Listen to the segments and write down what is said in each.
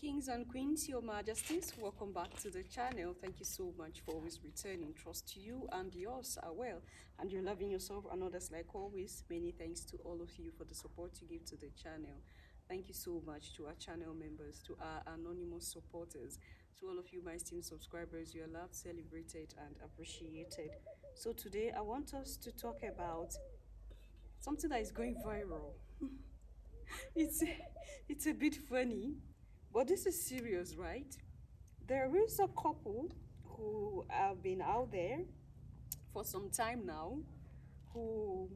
Kings and queens, your majesties, welcome back to the channel. Thank you so much for always returning. Trust to you and yours are well. And you're loving yourself and others like always. Many thanks to all of you for the support you give to the channel. Thank you so much to our channel members, to our anonymous supporters, to all of you, my esteemed subscribers. You are loved, celebrated, and appreciated. So today I want us to talk about something that is going viral. it's it's a bit funny, but this is serious, right? There is a couple who have been out there for some time now who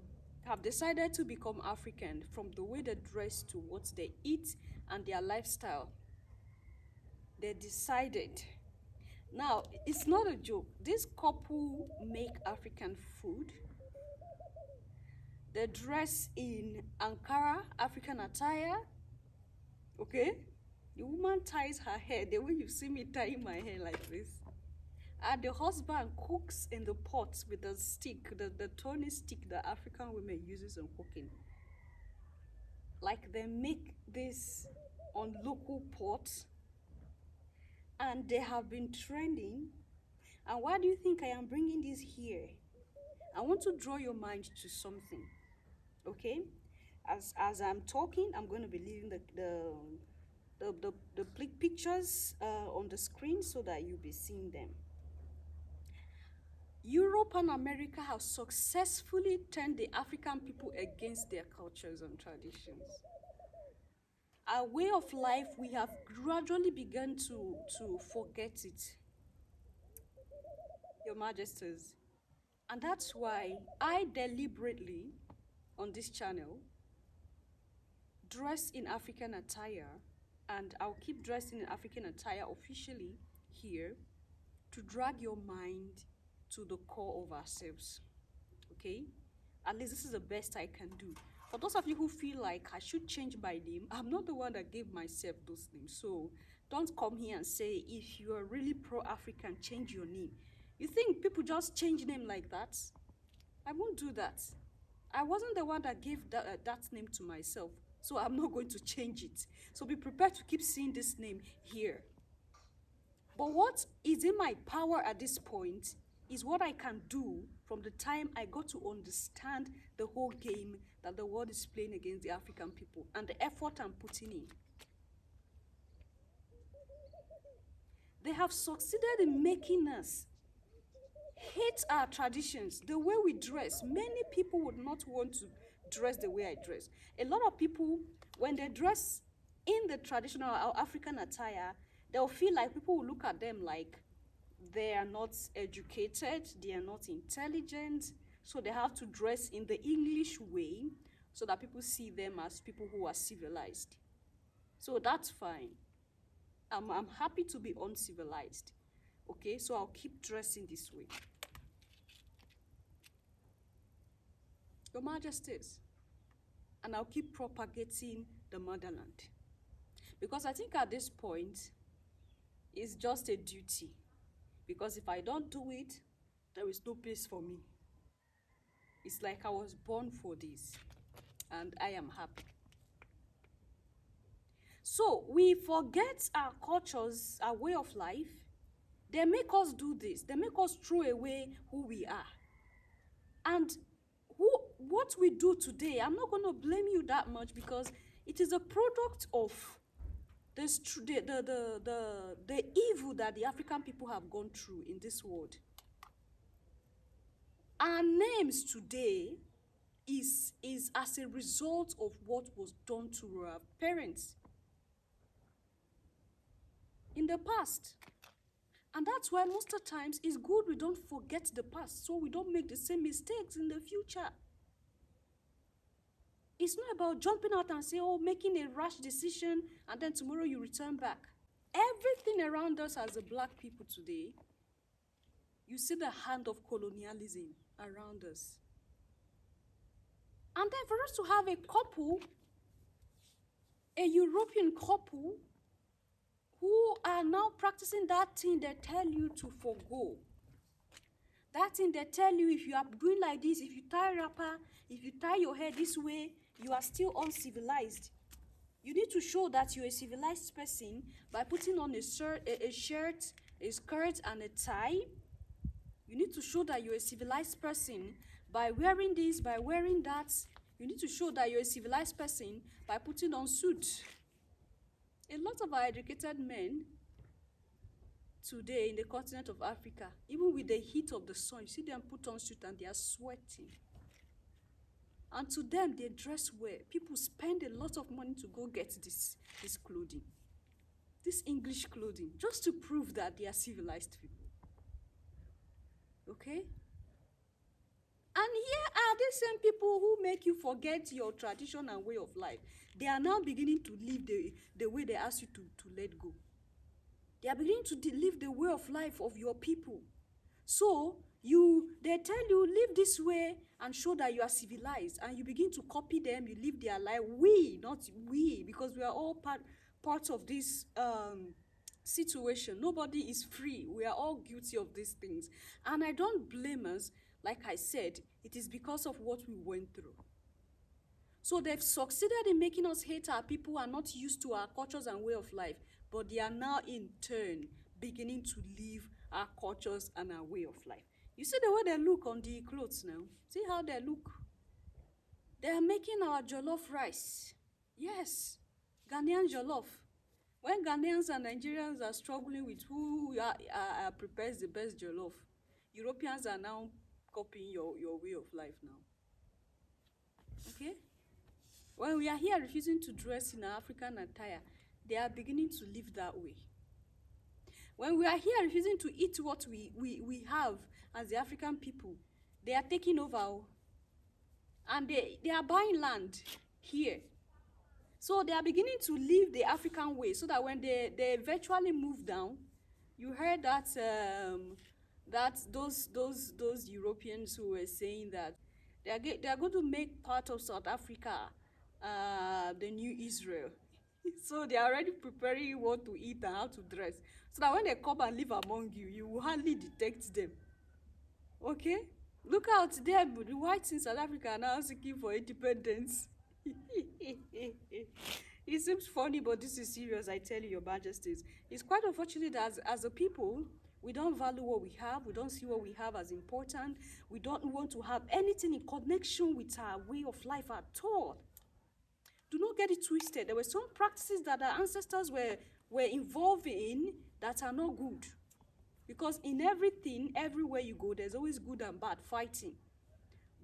have decided to become African, from the way they dress to what they eat and their lifestyle. They decided. Now, it's not a joke. This couple make African food. They dress in Ankara, African attire. Okay? The woman ties her hair the way you see me tying my hair like this. And the husband cooks in the pot with the stick, the turning stick that African women uses in cooking. Like they make this on local pots, and they have been trending. And why do you think I am bringing this here? I want to draw your mind to something, okay? As I'm talking, I'm going to be leaving the pictures on the screen so that you'll be seeing them. Europe and America have successfully turned the African people against their cultures and traditions. Our way of life, we have gradually begun to forget it, Your Majesties. And that's why I deliberately, on this channel, dress in African attire, and I'll keep dressing in African attire officially here to drag your mind to the core of ourselves, okay? At least this is the best I can do. For those of you who feel like I should change my name, I'm not the one that gave myself those names. So don't come here and say, if you are really pro-African, change your name. You think people just change name like that? I won't do that. I wasn't the one that gave that name to myself, so I'm not going to change it. So be prepared to keep seeing this name here. But what is in my power at this point is what I can do from the time I got to understand the whole game that the world is playing against the African people and the effort I'm putting in. They have succeeded in making us hate our traditions, the way we dress. Many people would not want to dress the way I dress. A lot of people, when they dress in the traditional African attire, they'll feel like people will look at them like they are not educated, they are not intelligent, so they have to dress in the English way so that people see them as people who are civilized. So that's fine. I'm happy to be uncivilized. Okay, so I'll keep dressing this way. Your Majesties. And I'll keep propagating the motherland. Because I think at this point, it's just a duty. Because if I don't do it, there is no place for me. It's like I was born for this. And I am happy. So we forget our cultures, our way of life. They make us do this. They make us throw away who we are. And what we do today, I'm not going to blame you that much because it is a product of this, the evil that the African people have gone through in this world. Our names today is as a result of what was done to our parents in the past. And that's why most of the times it's good we don't forget the past so we don't make the same mistakes in the future. It's not about jumping out and saying, oh, making a rash decision and then tomorrow you return back. Everything around us as a black people today, you see the hand of colonialism around us. And then for us to have a couple, a European couple, who are now practicing that thing they tell you to forgo. That thing they tell you, if you are doing like this, if you tie a wrapper, if you tie your hair this way, you are still uncivilized. You need to show that you're a civilized person by putting on a shirt, a skirt, and a tie. You need to show that you're a civilized person by wearing this, by wearing that. You need to show that you're a civilized person by putting on suit. A lot of our educated men today in the continent of Africa, even with the heat of the sun, you see them put on suit and they are sweating. And to them, they dress well. People spend a lot of money to go get this clothing, this English clothing, just to prove that they are civilized people. Okay? And here are the same people who make you forget your tradition and way of life. They are now beginning to live the way they ask you to let go. They are beginning to live the way of life of your people. So they tell you, live this way and show that you are civilized. And you begin to copy them, you live their life. We, not we, because we are all part of this situation. Nobody is free. We are all guilty of these things. And I don't blame us. Like I said, it is because of what we went through. So they've succeeded in making us hate our people and not used to our cultures and way of life. But they are now in turn beginning to live our cultures and our way of life. You see the way they look on the clothes now? See how they look? They are making our jollof rice. Yes, Ghanaian jollof. When Ghanaians and Nigerians are struggling with who prepares the best jollof, Europeans are now copying your way of life now. Okay? When we are here refusing to dress in our African attire, they are beginning to live that way. When we are here refusing to eat what we have as the African people, they are taking over. And they are buying land here. So they are beginning to live the African way, so that when they eventually move down, you heard that those Europeans who were saying that they are going to make part of South Africa the new Israel. So they are already preparing what to eat and how to dress, so that when they come and live among you, you will hardly detect them. Okay? Look out there, the whites in South Africa are now seeking for independence. It seems funny, but this is serious, I tell you, Your Majesties. It's quite unfortunate that as a people, we don't value what we have. We don't see what we have as important. We don't want to have anything in connection with our way of life at all. Do not get it twisted. There were some practices that our ancestors were involved in that are not good. Because in everything, everywhere you go, there's always good and bad fighting.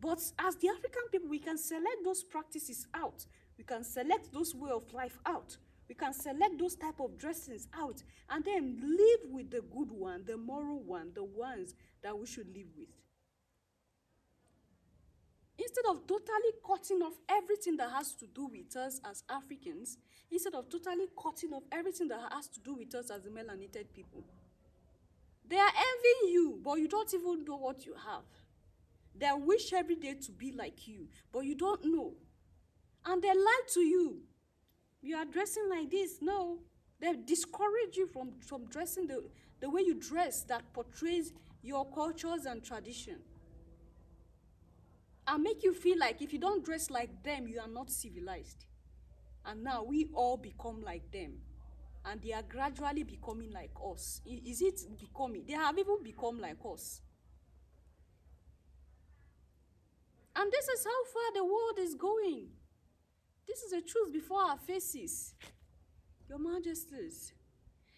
But as the African people, we can select those practices out. We can select those way of life out. We can select those type of dressings out. And then live with the good one, the moral one, the ones that we should live with. Instead of totally cutting off everything that has to do with us as Africans, instead of totally cutting off everything that has to do with us as the melanated people, they are envying you, but you don't even know what you have. They wish every day to be like you, but you don't know. And they lie to you. You are dressing like this. No. They discourage you from dressing the way you dress that portrays your cultures and tradition. And make you feel like if you don't dress like them, you are not civilized. And now we all become like them. And they are gradually becoming like us. Is it becoming? They have even become like us. And this is how far the world is going. This is the truth before our faces. Your Majesties,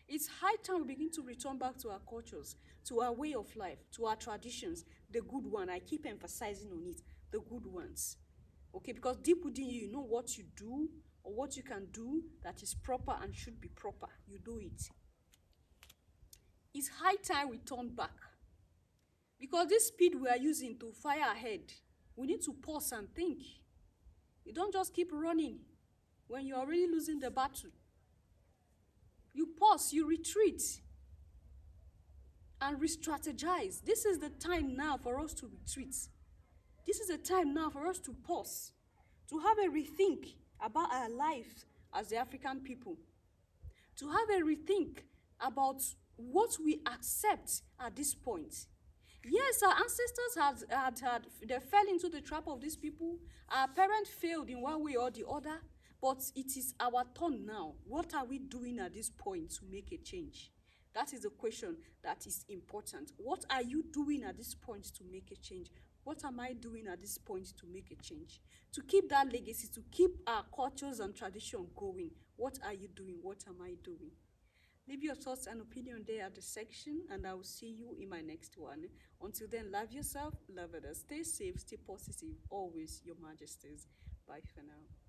it's high time we begin to return back to our cultures, to our way of life, to our traditions, the good one. I keep emphasizing on it, the good ones. Okay, because deep within you, you know what you do or what you can do that is proper and should be proper. You do it. It's high time we turn back. Because this speed we are using to fire ahead, we need to pause and think. You don't just keep running when you're already losing the battle. You pause, you retreat, and re-strategize. This is the time now for us to retreat. This is the time now for us to pause, to have a rethink about our life as the African people, to have a rethink about what we accept at this point. Yes, our ancestors they fell into the trap of these people. Our parents failed in one way or the other. But it is our turn now. What are we doing at this point to make a change? That is the question that is important. What are you doing at this point to make a change? What am I doing at this point to make a change? To keep that legacy, to keep our cultures and tradition going. What are you doing? What am I doing? Leave your thoughts and opinion there at the section, and I will see you in my next one. Until then, love yourself, love others, stay safe, stay positive, always your majesties. Bye for now.